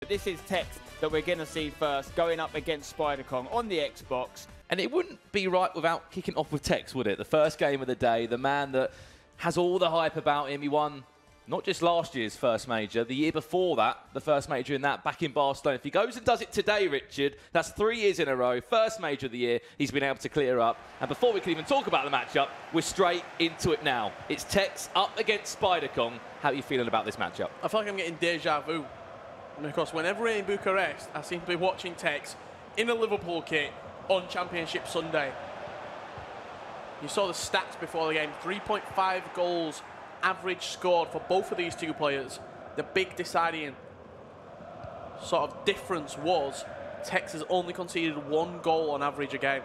This is Tekkz that we're going to see first, going up against Spiderkong on the Xbox. And it wouldn't be right without kicking off with Tekkz, would it? The first game of the day, the man that has all the hype about him. He won not just last year's first major, the year before that, the first major in that, back in Barcelona. If he goes and does it today, Richard, that's 3 years in a row, first major of the year, he's been able to clear up. And before we can even talk about the matchup, we're straight into it now. It's Tekkz up against Spiderkong. How are you feeling about this matchup? I feel like I'm getting deja vu. Because whenever we're in Bucharest, I seem to be watching Tekkz in a Liverpool kit on Championship Sunday. You saw the stats before the game, 3.5 goals average scored for both of these two players. The big deciding sort of difference was Tekkz has only conceded 1 goal on average a game.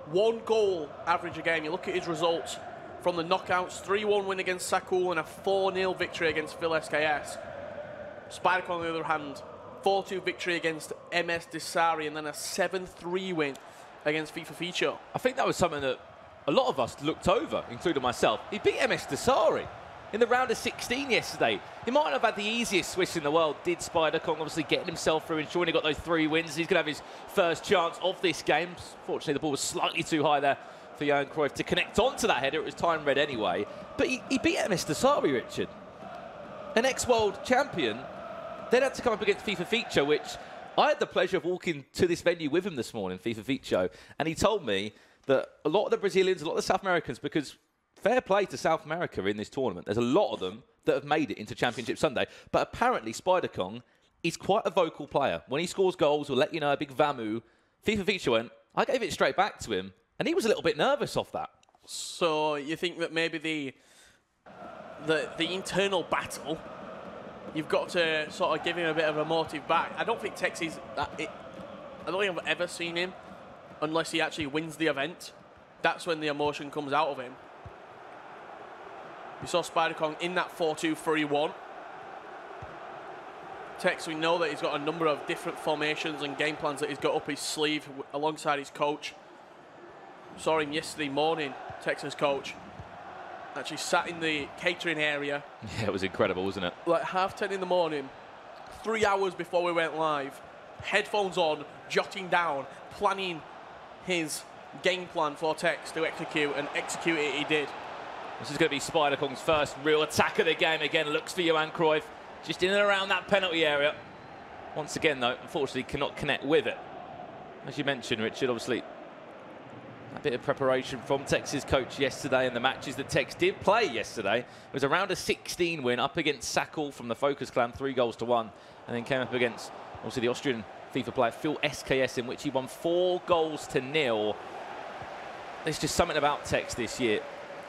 1 goal average a game. You look at his results from the knockouts, 3-1 win against Sakul and a 4-0 victory against Phil SKS. Spiderkong, on the other hand, 4-2 victory against MS Desari and then a 7-3 win against FIFA Feature. I think that was something that a lot of us looked over, including myself. He beat MS Desari in the round of 16 yesterday. He might not have had the easiest Swiss in the world, did Spiderkong, obviously getting himself through, ensuring he got those 3 wins. He's going to have his first chance of this game. Fortunately, the ball was slightly too high there for Enquiries to connect onto that header. It was time red anyway. But he beat MS Desari, Richard. An ex-world champion. Then had to come up against FIFA Feature, which I had the pleasure of walking to this venue with him this morning, FIFA Feature, and he told me that a lot of the Brazilians, a lot of the South Americans, because fair play to South America in this tournament, there's a lot of them that have made it into Championship Sunday, but apparently Spiderkong is quite a vocal player. When he scores goals, we'll let you know, a big vamu. FIFA Feature went, I gave it straight back to him, and he was a little bit nervous off that. So you think that maybe the internal battle, you've got to sort of give him a bit of a motive back. I don't think Tekkz is that. I don't think I've ever seen him, unless he actually wins the event. That's when the emotion comes out of him. We saw Spiderkong in that 4-2-3-1. Tekkz, we know that he's got a number of different formations and game plans that he's got up his sleeve alongside his coach. Saw him yesterday morning, Tekkz's coach, actually sat in the catering area. Yeah, it was incredible, wasn't it? Like 10:30 in the morning, 3 hours before we went live, headphones on, jotting down, planning his game plan for Tekkz to execute, and execute it he did. This is going to be Spiderkong's first real attack of the game. Again, looks for Johan Cruyff, just in and around that penalty area. Once again, though, unfortunately cannot connect with it. As you mentioned, Richard, obviously a bit of preparation from Tekksz's coach yesterday, and the matches that Tekkz did play yesterday. It was a round of 16 win up against Sakul from the Focus Clan, 3-1, and then came up against, obviously, the Austrian FIFA player Phil SKS, in which he won 4-0. There's just something about Tekkz this year.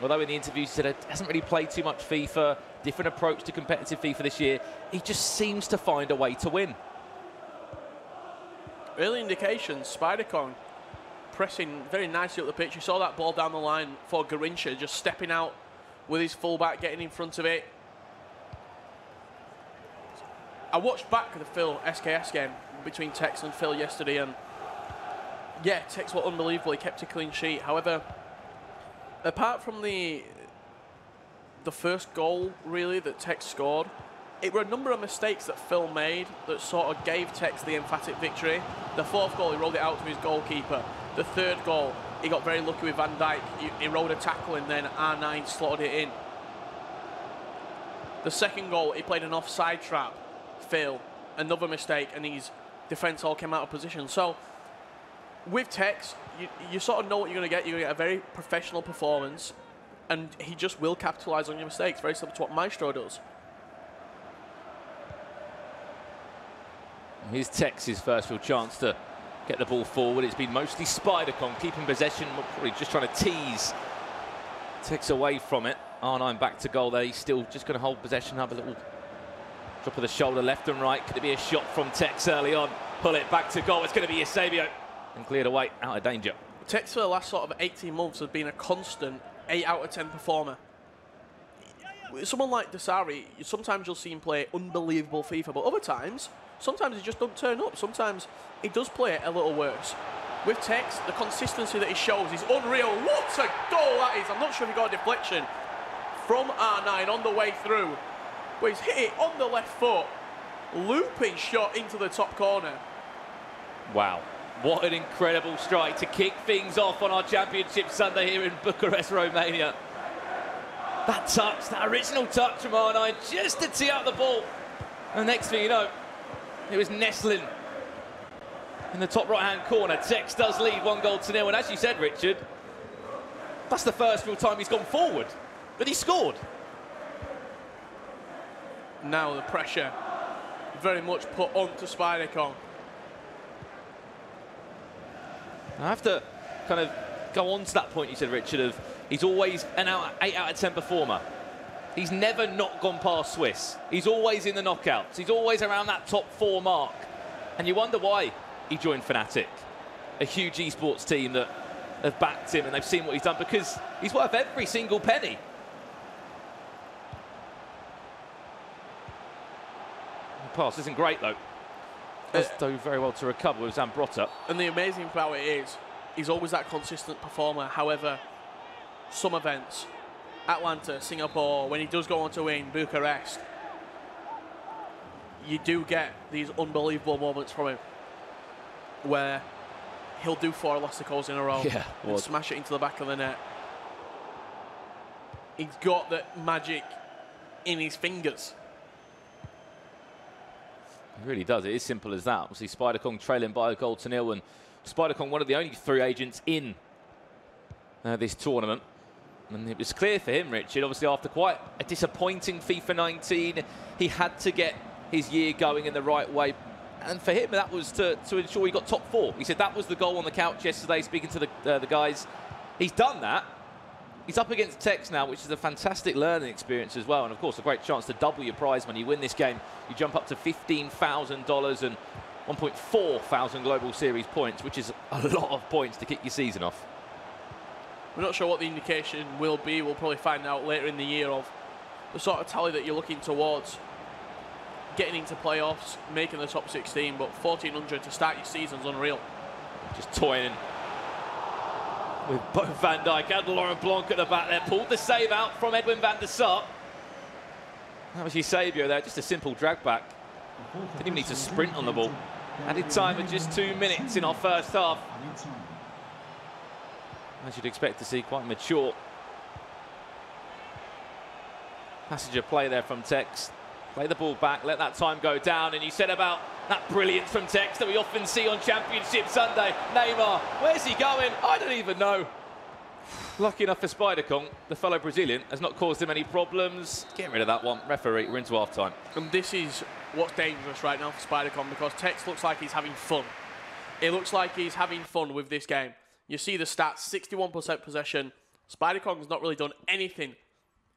Although in the interview he said he hasn't really played too much FIFA, different approach to competitive FIFA this year, he just seems to find a way to win. Early indications, Spiderkong pressing very nicely up the pitch. You saw that ball down the line for Garincha, just stepping out with his fullback, getting in front of it. I watched back the Phil SKS game between Tekkz and Phil yesterday, and yeah, Tekkz were unbelievable. He kept a clean sheet. However, apart from the first goal, really, that Tekkz scored, it were a number of mistakes that Phil made that sort of gave Tekkz the emphatic victory. The 4th goal, he rolled it out to his goalkeeper. The 3rd goal, he got very lucky with Van Dijk. He rode a tackle and then R9 slotted it in. The 2nd goal, he played an offside trap. Phil, another mistake, and his defence all came out of position. So, with Tekkz, you sort of know what you're going to get. You're going to get a very professional performance, and he just will capitalise on your mistakes, very similar to what Maestro does. Here's Tekkz's first real chance to get the ball forward. It's been mostly Spiderkong keeping possession, probably just trying to tease Tekkz away from it. R9 back to goal there. He's still just going to hold possession, have a little drop of the shoulder left and right. Could it be a shot from Tekkz early on? Pull it back to goal. It's going to be Eusebio, and cleared away, out of danger. Tekkz for the last sort of 18 months has been a constant 8 out of 10 performer. Someone like Desari, sometimes you'll see him play unbelievable FIFA, but other times, sometimes he just don't turn up. Sometimes he does play it a little worse. With Tekkz, the consistency that he shows is unreal. What a goal that is! I'm not sure if he got a deflection from R9 on the way through, but he's hit it on the left foot. looping shot into the top corner. Wow. What an incredible strike to kick things off on our Championship Sunday here in Bucharest, Romania. That touch, that original touch from R9, just to tee up the ball. And the next thing you know, it was nestling in the top right-hand corner. Tekkz does lead 1-0. And as you said, Richard, that's the first real time he's gone forward. But he scored. Now the pressure very much put onto Spiderkong. I have to kind of go on to that point you said, Richard, of he's always an 8 out of 10 performer. He's never not gone past Swiss. He's always in the knockouts. He's always around that top 4 mark. And you wonder why he joined Fnatic, a huge esports team that have backed him and they've seen what he's done, because he's worth every single penny. The pass isn't great, though. Does do very well to recover with Zambrotta. And the amazing about it is, he's always that consistent performer. However, some events, Atlanta, Singapore, when he does go on to win Bucharest, you do get these unbelievable moments from him where he'll do 4 elasticals in a row and smash it into the back of the net. He's got that magic in his fingers. It really does. It is simple as that. Obviously, Spiderkong trailing by 1-0, and Spiderkong, one of the only 3 agents in this tournament. And it was clear for him, Richard, obviously after quite a disappointing FIFA 19, he had to get his year going in the right way. And for him, that was to ensure he got top 4. He said that was the goal on the couch yesterday, speaking to the guys. He's done that. He's up against Tekkz now, which is a fantastic learning experience as well. And, of course, a great chance to double your prize money. You win this game, you jump up to $15,000 and 1.4 thousand Global Series points, which is a lot of points to kick your season off. We're not sure what the indication will be. We'll probably find out later in the year of the sort of tally that you're looking towards. Getting into playoffs, making the top 16, but 1,400 to start your season's unreal. Just toying with both Van Dijk and Laurent Blanc at the back there. Pulled the save out from Edwin van der Sar. That was Eusebio there, just a simple drag back. Didn't even need to sprint on the ball. Added time of just 2 minutes in our first half. As you'd expect to see, quite mature passage of play there from Tekkz. Play the ball back, let that time go down, and you said about that brilliance from Tekkz that we often see on Championship Sunday. Neymar, where's he going? I don't even know. Lucky enough for Spiderkong, the fellow Brazilian has not caused him any problems. Getting rid of that one. Referee, we're into half-time. And this is what's dangerous right now for Spiderkong, because Tekkz looks like he's having fun. It looks like he's having fun with this game. You see the stats, 61% possession. Spiderkong's not really done anything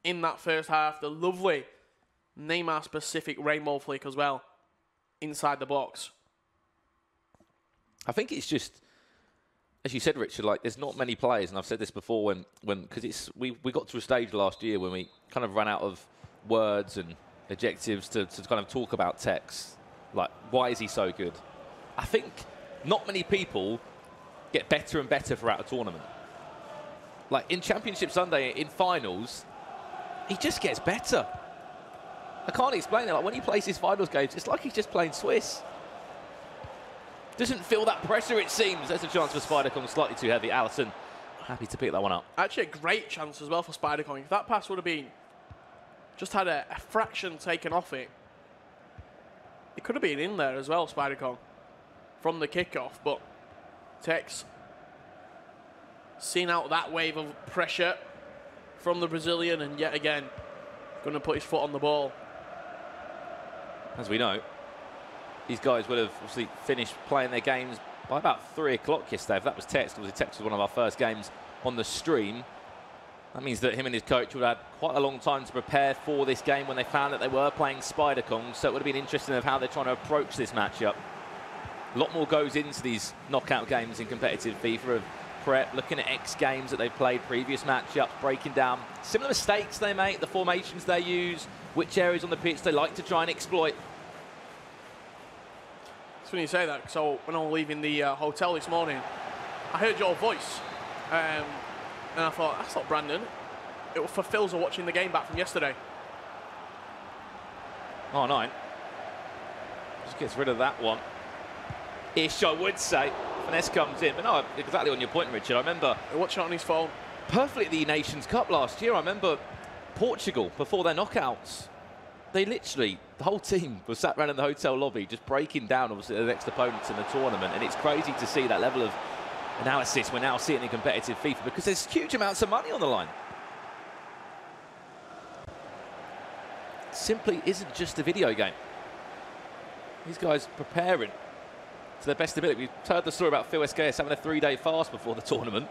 in that first half. The lovely Neymar-specific rainbow flick as well, inside the box. I think it's just, as you said, Richard, like there's not many players, and I've said this before, because we got to a stage last year when we kind of ran out of words and adjectives to kind of talk about Tekkz. Like, why is he so good? I think not many people get better and better throughout a tournament. Like in Championship Sunday, in finals, he just gets better. I can't explain it. Like when he plays his finals games, it's like he's just playing Swiss. Doesn't feel that pressure, it seems. There's a chance for Spiderkong, slightly too heavy. Allison, happy to pick that one up. Actually, a great chance as well for Spiderkong. If that pass would have been, just had a fraction taken off it, it could have been in there as well, Spiderkong, from the kickoff. But Tekkz seeing out that wave of pressure from the Brazilian, and yet again, going to put his foot on the ball. As we know, these guys would have obviously finished playing their games by about 3 o'clock yesterday. If that was Tekkz, obviously Tekkz was one of our first games on the stream. That means that him and his coach would have had quite a long time to prepare for this game when they found that they were playing Spiderkong. So it would have been interesting of how they're trying to approach this matchup. A lot more goes into these knockout games in competitive FIFA of prep, looking at X games that they've played, previous matchups, breaking down similar mistakes they make, the formations they use, which areas on the pitch they like to try and exploit. It's funny you say that, so when I was leaving the hotel this morning, I heard your voice, and I thought, that's not Brandon. It was for Philza watching the game back from yesterday. R9. Just gets rid of that one. Ish, I would say. Finesse comes in. But no, exactly on your point, Richard. I remember... Watch it on his phone. Perfectly at the Nations Cup last year. I remember Portugal, before their knockouts, they literally, the whole team was sat around in the hotel lobby just breaking down, obviously, their next opponents in the tournament. And it's crazy to see that level of analysis we're now seeing in competitive FIFA because there's huge amounts of money on the line. It simply isn't just a video game. These guys preparing to their best ability. We've heard the story about Phil SKS having a 3-day fast before the tournament.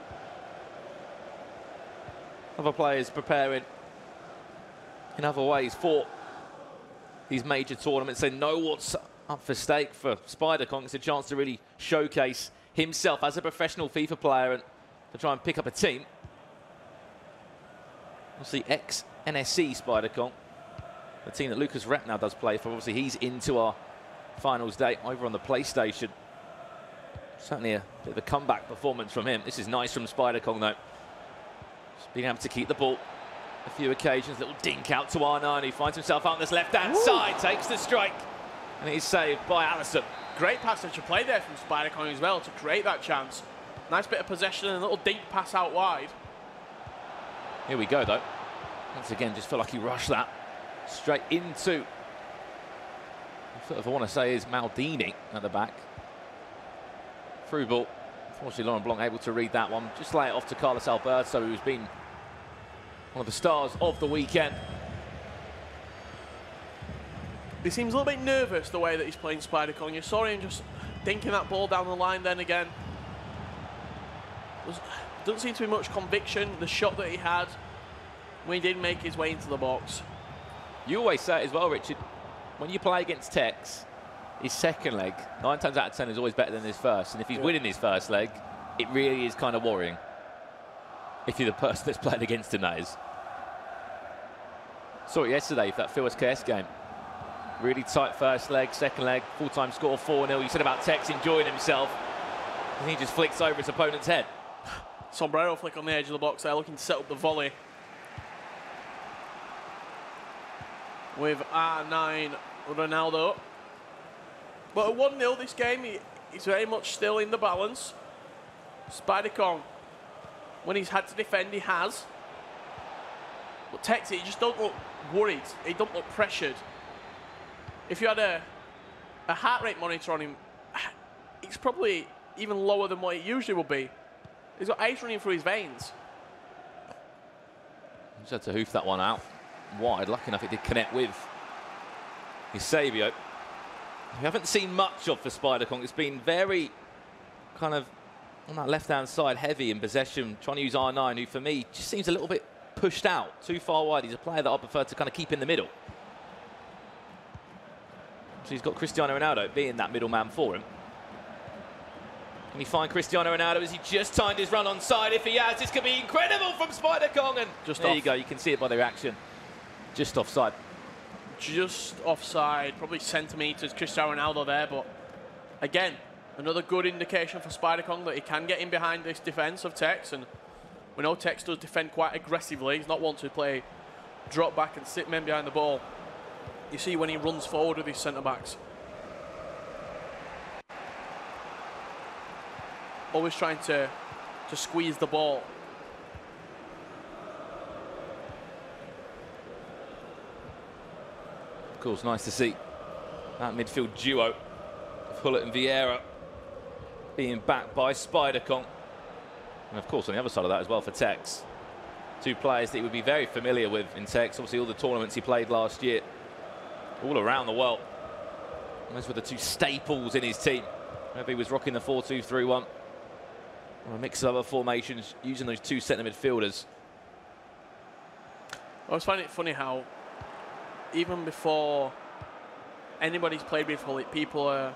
Other players preparing in other ways for these major tournaments. They know what's up for stake for Spiderkong. It's a chance to really showcase himself as a professional FIFA player and to try and pick up a team. Obviously, ex-NSC Spiderkong, the team that Lucas Rep now does play for. Obviously, he's into our finals day over on the PlayStation. Certainly a bit of a comeback performance from him. This is nice from Spiderkong, though. Just being able to keep the ball a few occasions. Little dink out to R9, who finds himself out on this left-hand side, takes the strike, and it is saved by Allison. Great passage of play there from Spiderkong as well to create that chance. Nice bit of possession and a little dink pass out wide. Here we go, though. Once again, just feel like he rushed that straight into, if I want to say, is Maldini at the back. Through ball. Unfortunately, Laurent Blanc able to read that one. Just lay it off to Carlos Alberto, who's been one of the stars of the weekend. He seems a little bit nervous the way that he's playing Spiderkong. You saw him just dinking that ball down the line then again. Doesn't seem to be much conviction. The shot that he had when he did make his way into the box. You always say it as well, Richard. When you play against Tekkz, his second leg, 9 times out of 10, is always better than his first. And if he's winning his first leg, it really is kind of worrying. If you're the person that's playing against him, that is. Saw it yesterday for that Phil SKS game. Really tight first leg, second leg, full-time score 4-0. You said about Tekkz enjoying himself. And he just flicks over his opponent's head. Sombrero flick on the edge of the box there, looking to set up the volley. With R9 Ronaldo. But at 1-0 this game, he's very much still in the balance. Spiderkong, when he's had to defend, he has. But Tekkz, he just don't look worried. He don't look pressured. If you had a heart rate monitor on him, it's probably even lower than what it usually would be. He's got ice running through his veins. Just had to hoof that one out wide. Lucky enough it did connect with his Savio. We haven't seen much of for Spiderkong. It's been very kind of on that left-hand side, heavy in possession, trying to use R9, who for me just seems a little bit pushed out, too far wide. He's a player that I prefer to kind of keep in the middle. So he's got Cristiano Ronaldo being that middleman for him. Can he find Cristiano Ronaldo? Has he just timed his run on side? If he has, this could be incredible from Spiderkong. And just there off. you go. You can see it by the reaction. Just offside. Just offside, probably centimetres, Cristiano Ronaldo there, but again, another good indication for Spiderkong that he can get in behind this defence of Tekkz, and we know Tekkz does defend quite aggressively. He's not one to play drop back and sit men behind the ball. You see when he runs forward with his centre-backs. Always trying to squeeze the ball. Of course, nice to see that midfield duo, Hullet and Vieira, being backed by Spiderkong. And of course, on the other side of that as well for Tekkz. Two players that he would be very familiar with in Tekkz. Obviously, all the tournaments he played last year, all around the world. And those were the two staples in his team. Whether he was rocking the 4-2-3-1 or a mix of other formations, using those two centre midfielders. I always find it funny how even before anybody's played with Hullet, people are,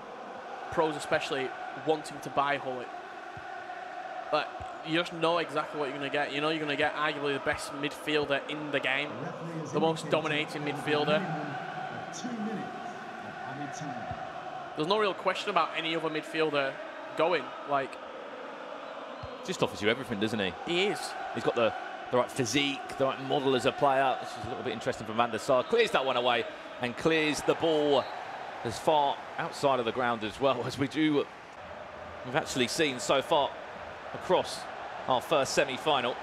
pros especially, wanting to buy Hullet. But you just know exactly what you're going to get. You know you're going to get arguably the best midfielder in the game, the most dominating midfielder. There's no real question about any other midfielder going. Like, just offers you everything, doesn't he? He is. He's got the right physique, the right model as a player. This is a little bit interesting from Van der Sar. Clears that one away and clears the ball as far outside of the ground as well as we've actually seen so far across our first semi-final.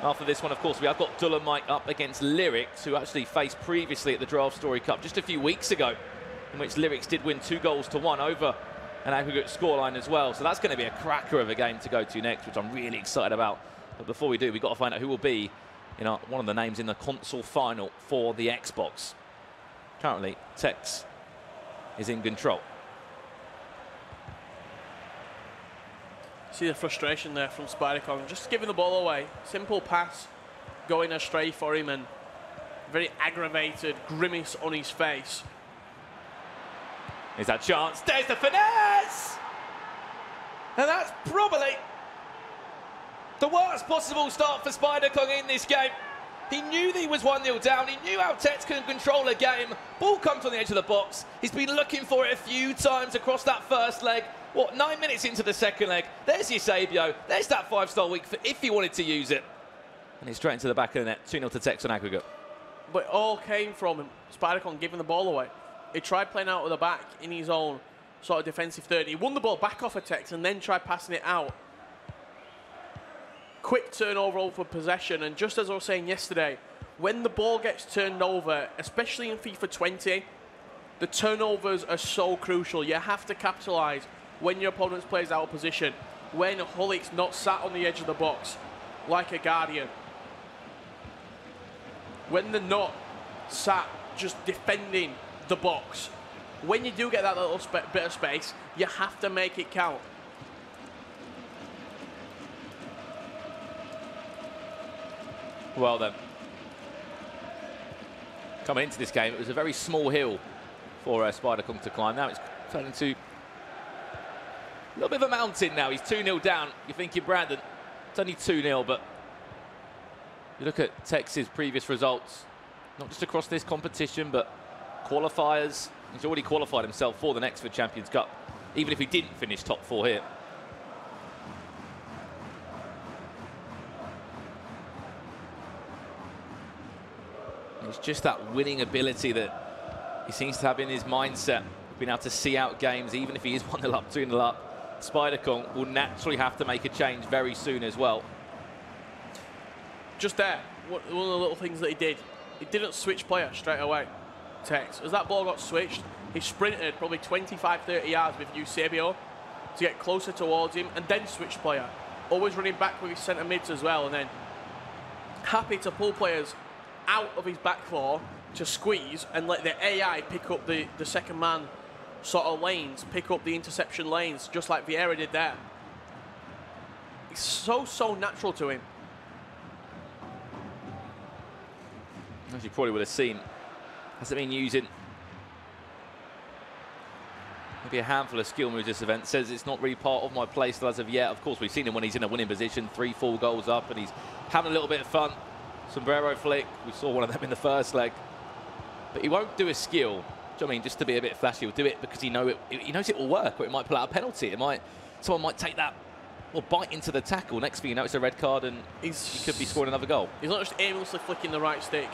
After this one, of course, we have got Dolomite up against Lyrics, who actually faced previously at the Draft Story Cup just a few weeks ago, in which Lyrics did win 2-1 over an aggregate scoreline as well. So that's going to be a cracker of a game to go to next, which I'm really excited about. But before we do, we've got to find out who will be one of the names in the console final for the Xbox. Currently, Tekkz is in control. See the frustration there from Spiderkong, just giving the ball away. Simple pass, going astray for him, and very aggravated grimace on his face. Is that chance? There's the finesse! And that's probably the worst possible start for Spiderkong in this game. He knew that he was 1-0 down. He knew how Tekkz can control a game. Ball comes on the edge of the box. He's been looking for it a few times across that first leg. What, 9 minutes into the second leg? There's your Sabio. There's that 5-star weak for if he wanted to use it. And it's straight into the back of the net. 2-0 to Tekkz on aggregate. But it all came from Spiderkong giving the ball away. He tried playing out of the back in his own sort of defensive third. He won the ball back off of Tekkz and then tried passing it out. Quick turnover over possession, and just as I was saying yesterday, when the ball gets turned over, especially in FIFA 20, the turnovers are so crucial. You have to capitalise when your opponent's plays out of position, when Hullik's not sat on the edge of the box like a guardian, when they're not sat just defending the box. When you do get that little bit of space, you have to make it count. Well then, coming into this game, it was a very small hill for Spiderkong to climb. Now it's turned into a little bit of a mountain now. He's 2-0 down. You're thinking, Brandon, it's only 2-0, but you look at Tekkz's previous results, not just across this competition, but qualifiers. He's already qualified himself for the next Champions Cup, even if he didn't finish top 4 here. It's just that winning ability that he seems to have in his mindset, being able to see out games, even if he is 1-0 up, 2-0 up. Spiderkong will naturally have to make a change very soon as well. Just there, one of the little things that he didn't switch player straight away. Tekkz, as that ball got switched, he sprinted probably 25-30 yards with Eusebio to get closer towards him, and then switched player. Always running back with his centre mids as well, and then happy to pull players out of his back four to squeeze and let the AI pick up the second man sort of lanes, pick up the interception lanes, just like Vieira did there. It's so natural to him. As you probably would have seen, hasn't been using maybe a handful of skill moves this event. Says it's not really part of my play style as of yet. Of course, we've seen him when he's in a winning position, 3-4 goals up, and he's having a little bit of fun. Sombrero flick, we saw one of them in the first leg. But he won't do a skill, do you know what I mean, just to be a bit flashy. He'll do it because he knows it will work, or it might pull out a penalty. Someone might take that or bite into the tackle. Next thing you know, it's a red card and he could be scoring another goal. He's not just aimlessly flicking the right stick.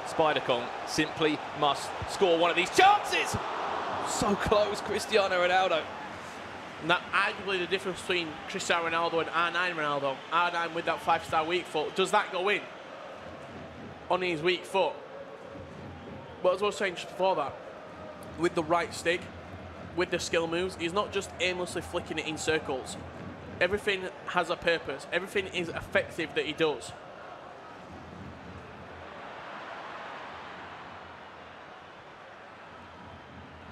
Spiderkong simply must score one of these chances. So close, Cristiano Ronaldo. And that arguably the difference between Cristiano Ronaldo and R9 Ronaldo. R9 with that 5-star weak foot. Does that go in on his weak foot? But as I was saying just before that, with the right stick, with the skill moves, he's not just aimlessly flicking it in circles. Everything has a purpose. Everything is effective that he does.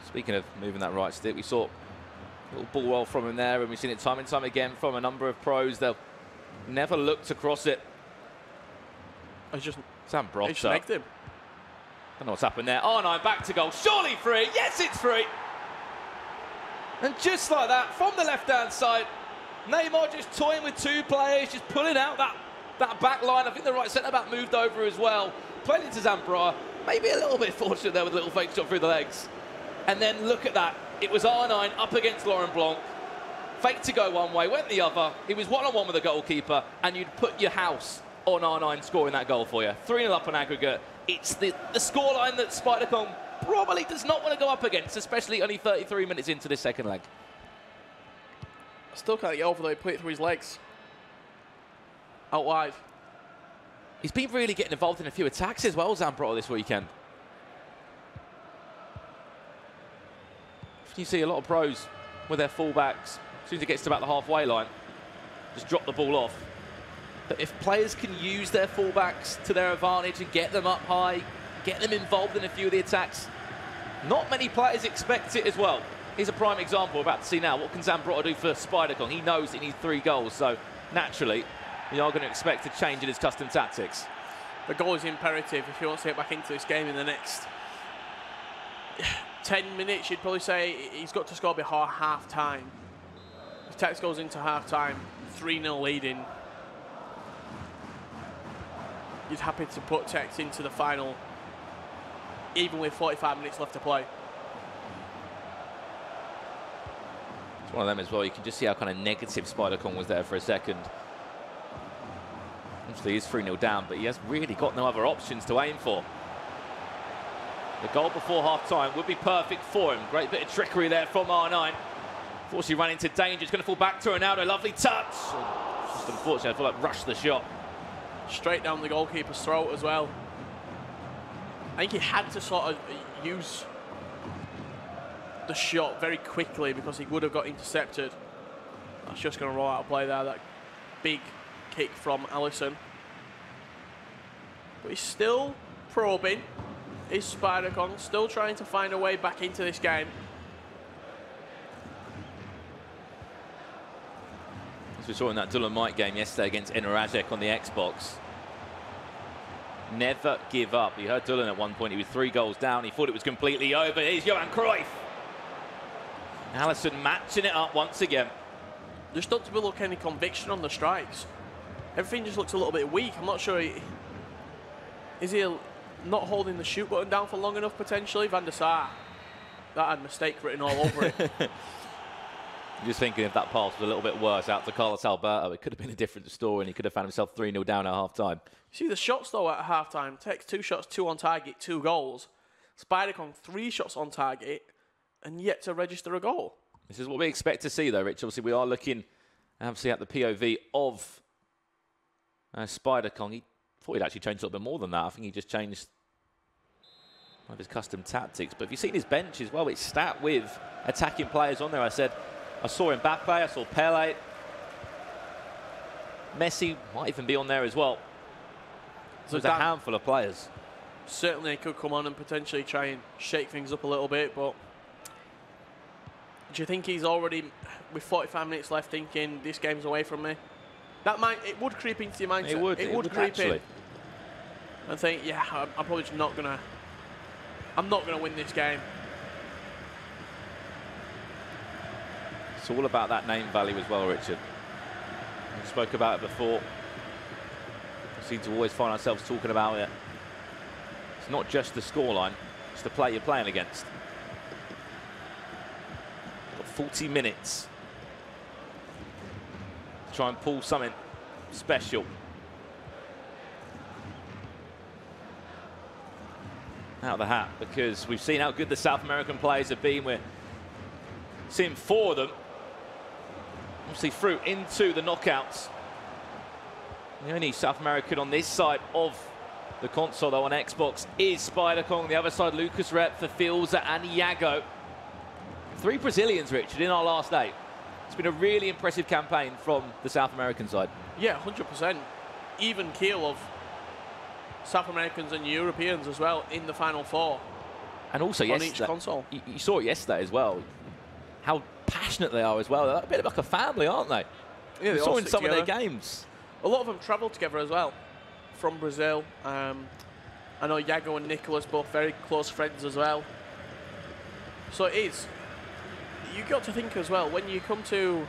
Speaking of moving that right stick, we saw a little ball roll from him there, and we've seen it time and time again from a number of pros. They'll never look to cross it. It's just Sam Brock. It's negged him. I don't know what's happened there. R9 back to goal. Surely free. Yes, it's free. And just like that, from the left-hand side, Neymar just toying with two players, just pulling out that back line. I think the right centre-back moved over as well. Playing into Zambroa. Maybe a little bit fortunate there with a little fake shot through the legs. And then look at that. It was R9 up against Laurent Blanc. Fake to go one way, went the other. He was one-on-one with the goalkeeper, and you'd put your house on R9 scoring that goal for you. 3-0 up on aggregate. It's the scoreline that Spiderkong probably does not want to go up against, especially only 33 minutes into this second leg. I still can't get over though. He put it through his legs. Out wide. He's been really getting involved in a few attacks as well, Zambrotta, this weekend. You see a lot of pros with their fullbacks, as soon as it gets to about the halfway line, just drop the ball off. But if players can use their fullbacks to their advantage and get them up high, get them involved in a few of the attacks, not many players expect it as well. Here's a prime example we're about to see now. What can Zambrotta do for Spiderkong? He knows he needs 3 goals, so naturally, we are going to expect a change in his custom tactics. The goal is imperative if he wants to get back into this game in the next 10 minutes. You'd probably say he's got to score before half-time. If Tekkz goes into half-time, 3-0 leading, you'd happy to put Tekkz into the final, even with 45 minutes left to play. It's one of them as well. You can just see how kind of negative Spiderkong was there for a second. Obviously, he's 3-0 down, but he has really got no other options to aim for. The goal before half-time would be perfect for him. Great bit of trickery there from R9. Unfortunately, ran into danger. It's going to fall back to Ronaldo. Lovely touch. Just unfortunately, I feel like rushed the shot. Straight down the goalkeeper's throat as well. I think he had to sort of use the shot very quickly because he would have got intercepted. That's just going to roll out of play there. That big kick from Allison. But he's still probing. Is Spiderkong still trying to find a way back into this game? As we saw in that Dolomite game yesterday against Enquiries on the Xbox. Never give up. You heard Dulin at one point. He was 3 goals down. He thought it was completely over. Here's Johan Cruyff. Allison matching it up once again. Just not to look any conviction on the strikes. Everything just looks a little bit weak. I'm not sure. Is he not holding the shoot button down for long enough, potentially? Van der Sar. That had mistake written all over it. Just thinking if that pass was a little bit worse out to Carlos Alberto, it could have been a different story and he could have found himself 3-0 down at half-time. See the shots, though, at half-time. Tekkz 2 shots, 2 on target, 2 goals. Spiderkong 3 shots on target and yet to register a goal. This is what we expect to see, though, Rich. Obviously, we are looking, obviously, at the POV of Spiderkong. He thought he'd actually changed a little bit more than that. I think he just changed one of his custom tactics. But if you've seen his bench as well, it's stacked with attacking players on there. I saw Mbappe, I saw Pele. Messi might even be on there as well. So there's a handful of players. Certainly he could come on and potentially try and shake things up a little bit, but do you think he's already, with 45 minutes left, thinking this game's away from me? It would creep into your mindset. It would creep in. And think, yeah, I'm probably just not gonna. I'm not gonna win this game. It's all about that name value as well, Richard. We spoke about it before. We seem to always find ourselves talking about it. It's not just the scoreline, it's the play you're playing against. Got 40 minutes to try and pull something special out of the hat, because we've seen how good the South American players have been. We're seeing 4 of them obviously through into the knockouts. The only South American on this side of the console, though, on Xbox is Spiderkong. On the other side, Lucas Rep for Filza and Iago. 3 Brazilians, Richard, in our last 8. It's been a really impressive campaign from the South American side. Yeah, 100%. Even keel of South Americans and Europeans as well in the final 4. And also, on each console. You saw it yesterday as well. How passionate they are as well. They're a bit like a family, aren't they? Yeah, they saw all in some together. of their games. A lot of them travel together as well from Brazil. I know Iago and Nicholas, both very close friends as well. So it is. You've got to think as well, when you come to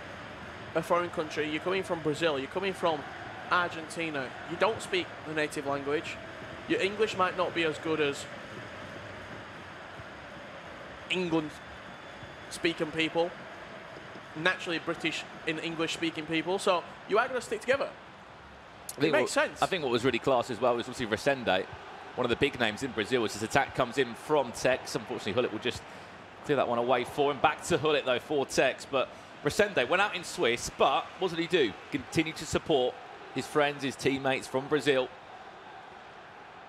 a foreign country, you're coming from Brazil, you're coming from Argentina, you don't speak the native language. Your English might not be as good as England-speaking people, naturally British and English-speaking people, so you are going to stick together. It makes sense. I think what was really class as well was obviously Resende. one of the big names in Brazil as this attack comes in from Tekkz. Unfortunately, Hullet will just clear that one away for him. Back to Hullet, though, for Tekkz. But Resende went out in Swiss, but what did he do? Continue to support his friends, his teammates from Brazil.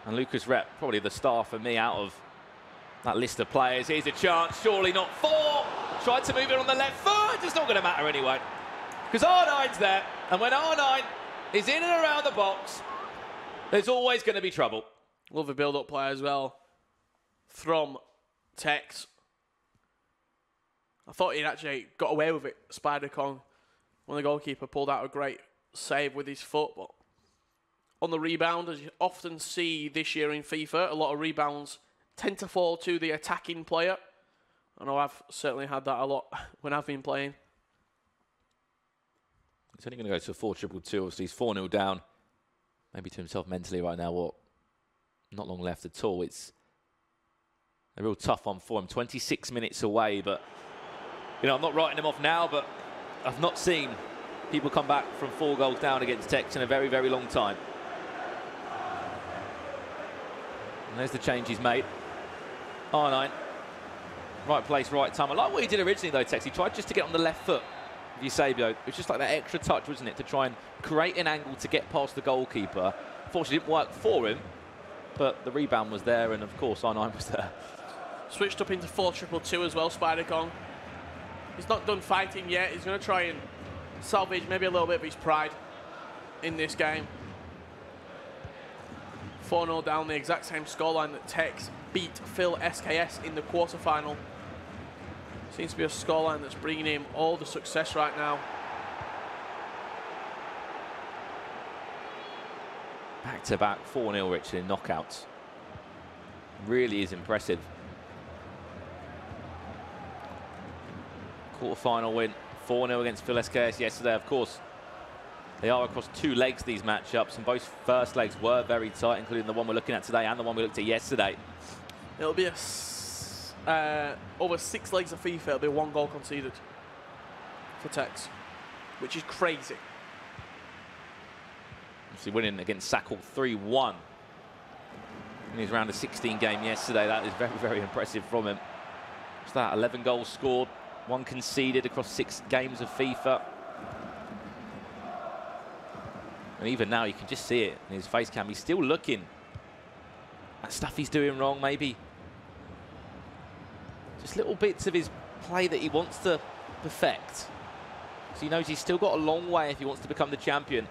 And Lucas Rep, probably the star for me out of that list of players. Here's a chance, surely not four. Tried to move it on the left foot. It's not going to matter anyway, because R9's there. And when R9 is in and around the box, there's always going to be trouble. Love a build-up play as well from Tekkz. I thought he'd actually got away with it, Spiderkong, when the goalkeeper pulled out a great save with his foot. But on the rebound, as you often see this year in FIFA, a lot of rebounds tend to fall to the attacking player. I know I've certainly had that a lot when I've been playing. He's only going to go to a 4-2-2. Obviously, he's 4-0 down. Maybe to himself mentally right now, what? Not long left at all. It's a real tough one for him. 26 minutes away, but, you know, I'm not writing him off now, but I've not seen people come back from 4 goals down against Tekkz in a very, very long time. And there's the change he's made. R9. Right place, right time. I like what he did originally, though, Tekkz. He tried just to get on the left foot of Eusebio. It was just like that extra touch, wasn't it, to try and create an angle to get past the goalkeeper. Unfortunately, it didn't work for him, but the rebound was there, and, of course, R9 was there. Switched up into 4-2-2 as well, Spiderkong. He's not done fighting yet. He's going to try and salvage maybe a little bit of his pride in this game. 4-0 down, the exact same scoreline that Tekkz beat Phil SKS in the quarterfinal. Seems to be a scoreline that's bringing him all the success right now. Back-to-back 4-0, Richard, in knockouts. Really is impressive. Quarter-final win, 4-0 against Phil SKS yesterday, of course. They are across 2 legs, these matchups, and both first legs were very tight, including the one we're looking at today and the one we looked at yesterday. It'll be over 6 legs of FIFA, it'll be 1 goal conceded for Tekkz, which is crazy. Obviously winning against Sakal 3-1 in his round of 16 game yesterday. That is very, very impressive from him. What's that? 11 goals scored, 1 conceded across 6 games of FIFA. And even now, you can just see it in his face cam. He's still looking at stuff he's doing wrong, maybe. Just little bits of his play that he wants to perfect. So he knows he's still got a long way if he wants to become the champion.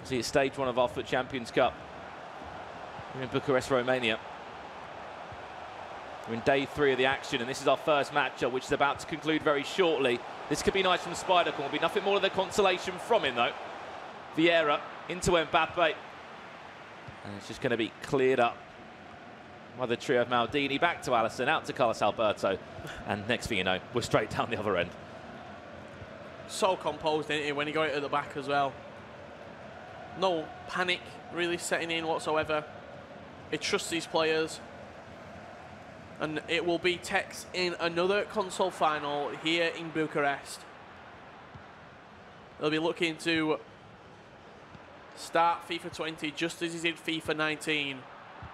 See, it's stage 1 of our FUT Champions Cup. We're in Bucharest, Romania. We're in day 3 of the action, and this is our first matchup, which is about to conclude very shortly. This could be nice from Spiderkong. Will be nothing more than a consolation from him, though. Vieira into Mbappe. And it's just going to be cleared up by the trio of Maldini. Back to Alisson, out to Carlos Alberto. And next thing you know, we're straight down the other end. So composed, isn't he, when he got it at the back as well. No panic really setting in whatsoever. He trusts these players. And it will be Tekkz in another console final here in Bucharest. They'll be looking to start FIFA 20 just as he did FIFA 19.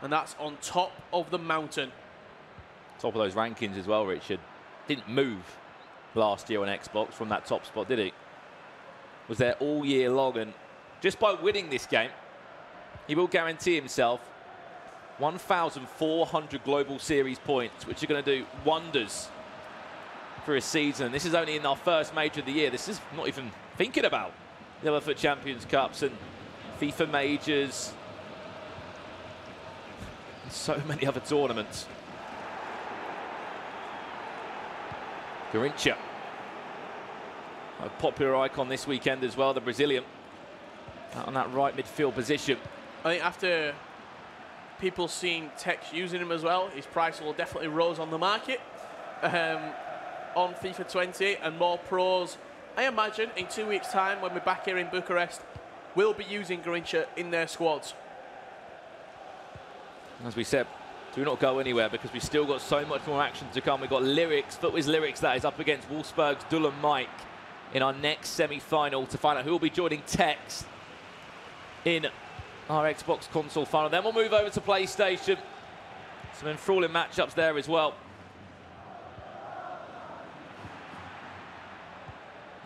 And that's on top of the mountain. Top of those rankings as well, Richard. Didn't move last year on Xbox from that top spot, did he? Was there all year long, and just by winning this game, he will guarantee himself 1,400 Global Series points, which are going to do wonders for his season. This is only in our first major of the year. This is not even thinking about the other FUT Champions Cups and FIFA majors. And so many other tournaments. Garincha, a popular icon this weekend as well, the Brazilian, out on that right midfield position. I think after people seeing Tekkz using him as well, his price will definitely rise on the market on FIFA 20, and more pros, I imagine, in 2 weeks' time when we're back here in Bucharest, will be using Garincha in their squads. As we said, do not go anywhere because we've still got so much more action to come. We've got Lyrics, FUTWIZ Lyrics, that is up against Wolfsburg's Dulan Mike in our next semi-final to find out who will be joining Tekkz in our Xbox console final. Then we'll move over to PlayStation. Some enthralling matchups there as well.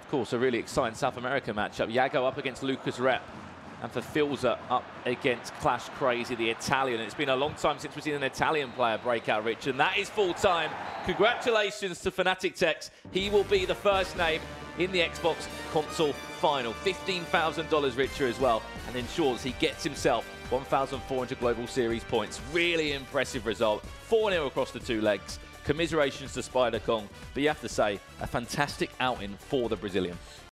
Of course, a really exciting South America matchup. Yago up against Lucas Rep. And for Filza up against Clash Crazy, the Italian. It's been a long time since we've seen an Italian player break out, Rich, and that is full time. Congratulations to Fnatic Tekkz. He will be the first name in the Xbox console final. $15,000 richer as well, and ensures he gets himself 1,400 Global Series points. Really impressive result. 4-0 across the two legs. Commiserations to Spiderkong, but you have to say, a fantastic outing for the Brazilian.